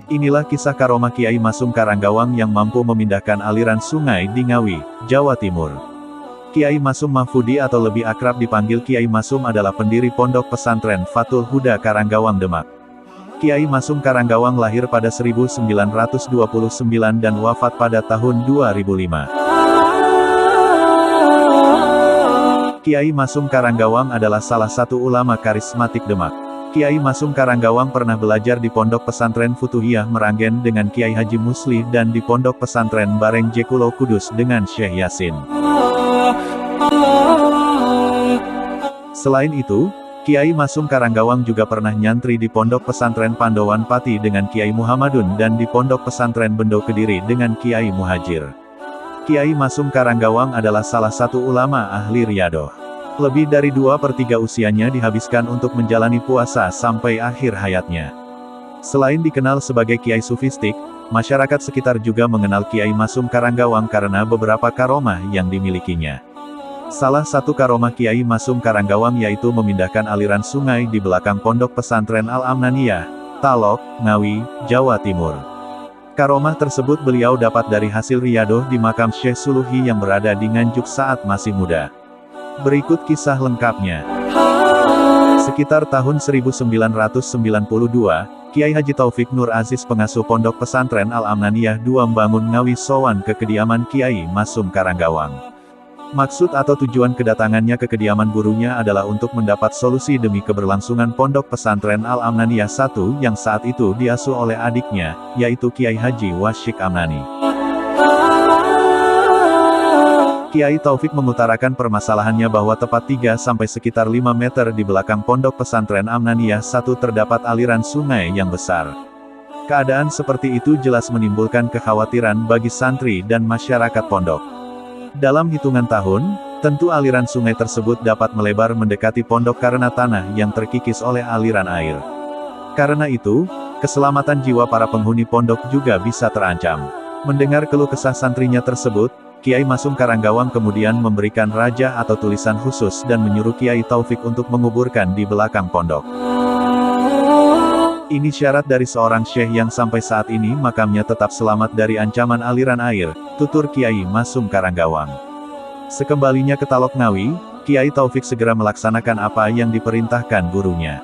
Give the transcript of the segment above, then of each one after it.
Inilah kisah karomah Kiai Masum Karanggawang yang mampu memindahkan aliran sungai di Ngawi, Jawa Timur. Kiai Masum Mahfudi atau lebih akrab dipanggil Kiai Masum adalah pendiri Pondok Pesantren Fathul Huda Karanggawang Demak. Kiai Masum Karanggawang lahir pada 1929 dan wafat pada tahun 2005. Kiai Masum Karanggawang adalah salah satu ulama karismatik Demak. Kiai Masum Karanggawang pernah belajar di Pondok Pesantren Futuhiyah Meranggen dengan Kiai Haji Musli dan di Pondok Pesantren Bareng Jekulo Kudus dengan Syekh Yasin. Selain itu, Kiai Masum Karanggawang juga pernah nyantri di Pondok Pesantren Pandowan Pati dengan Kiai Muhammadun dan di Pondok Pesantren Bendo Kediri dengan Kiai Muhajir. Kiai Masum Karanggawang adalah salah satu ulama ahli riyadoh. Lebih dari 2/3 usianya dihabiskan untuk menjalani puasa sampai akhir hayatnya. Selain dikenal sebagai Kiai Sufistik, masyarakat sekitar juga mengenal Kiai Masum Karanggawang karena beberapa karomah yang dimilikinya. Salah satu karomah Kiai Masum Karanggawang yaitu memindahkan aliran sungai di belakang Pondok Pesantren Al-Amnaniyah, Talok, Ngawi, Jawa Timur. Karomah tersebut beliau dapat dari hasil riyadoh di makam Syekh Suluhi yang berada di Nganjuk saat masih muda. Berikut kisah lengkapnya. Sekitar tahun 1992, Kiai Haji Taufik Nur Aziz pengasuh Pondok Pesantren Al-Amnaniyah II membangun Ngawi sowan ke kediaman Kiai Masum Karanggawang. Maksud atau tujuan kedatangannya ke kediaman gurunya adalah untuk mendapat solusi demi keberlangsungan Pondok Pesantren Al-Amnaniyah I yang saat itu diasuh oleh adiknya, yaitu Kiai Haji Wasyik Amnani. Kiai Taufik mengutarakan permasalahannya bahwa tepat 3 sampai sekitar 5 meter di belakang Pondok Pesantren Amnaniyah I terdapat aliran sungai yang besar. Keadaan seperti itu jelas menimbulkan kekhawatiran bagi santri dan masyarakat pondok. Dalam hitungan tahun, tentu aliran sungai tersebut dapat melebar mendekati pondok karena tanah yang terkikis oleh aliran air. Karena itu, keselamatan jiwa para penghuni pondok juga bisa terancam. Mendengar keluh kesah santrinya tersebut, Kiai Masum Karanggawang kemudian memberikan rajah atau tulisan khusus dan menyuruh Kiai Taufik untuk menguburkan di belakang pondok. Ini syarat dari seorang syekh yang sampai saat ini makamnya tetap selamat dari ancaman aliran air, tutur Kiai Masum Karanggawang. Sekembalinya ke Talok Ngawi, Kiai Taufik segera melaksanakan apa yang diperintahkan gurunya.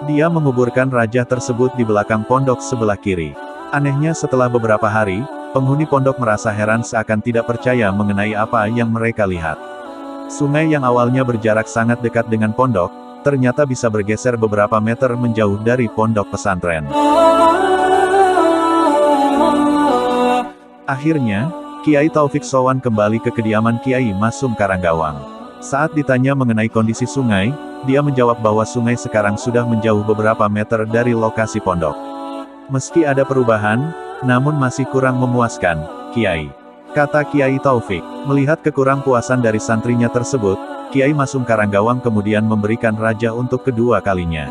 Dia menguburkan rajah tersebut di belakang pondok sebelah kiri. Anehnya setelah beberapa hari, penghuni pondok merasa heran seakan tidak percaya mengenai apa yang mereka lihat. Sungai yang awalnya berjarak sangat dekat dengan pondok, ternyata bisa bergeser beberapa meter menjauh dari pondok pesantren. Akhirnya, Kiai Taufik sowan kembali ke kediaman Kiai Masum Karanggawang. Saat ditanya mengenai kondisi sungai, dia menjawab bahwa sungai sekarang sudah menjauh beberapa meter dari lokasi pondok. Meski ada perubahan, namun masih kurang memuaskan, Kiai, kata Kiai Taufik. Melihat kekurangpuasan dari santrinya tersebut, Kiai Masum Karanggawang kemudian memberikan rajah untuk kedua kalinya.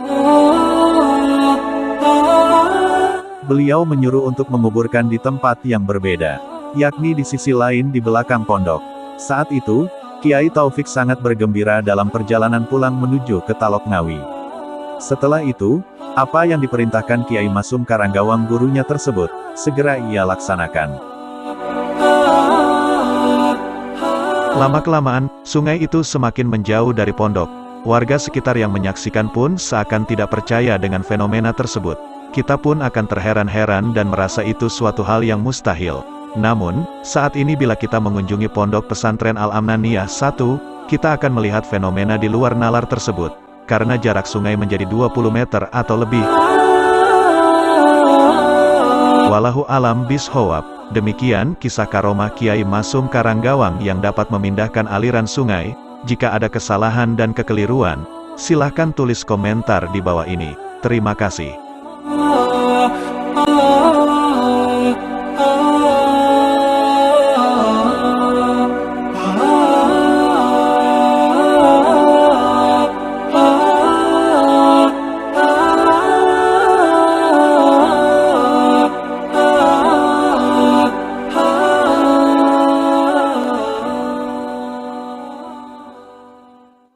Beliau menyuruh untuk menguburkan di tempat yang berbeda, yakni di sisi lain di belakang pondok. Saat itu, Kiai Taufik sangat bergembira dalam perjalanan pulang menuju ke Talok Ngawi. Setelah itu, apa yang diperintahkan Kiai Masum Karanggawang gurunya tersebut, segera ia laksanakan. Lama-kelamaan, sungai itu semakin menjauh dari pondok. Warga sekitar yang menyaksikan pun seakan tidak percaya dengan fenomena tersebut. Kita pun akan terheran-heran dan merasa itu suatu hal yang mustahil. Namun, saat ini bila kita mengunjungi Pondok Pesantren Al-Amnaniyah I, kita akan melihat fenomena di luar nalar tersebut. Karena jarak sungai menjadi 20 meter atau lebih. Wallahu alam bishawab. Demikian kisah karomah Kiai Masum Karanggawang yang dapat memindahkan aliran sungai. Jika ada kesalahan dan kekeliruan, silahkan tulis komentar di bawah ini. Terima kasih.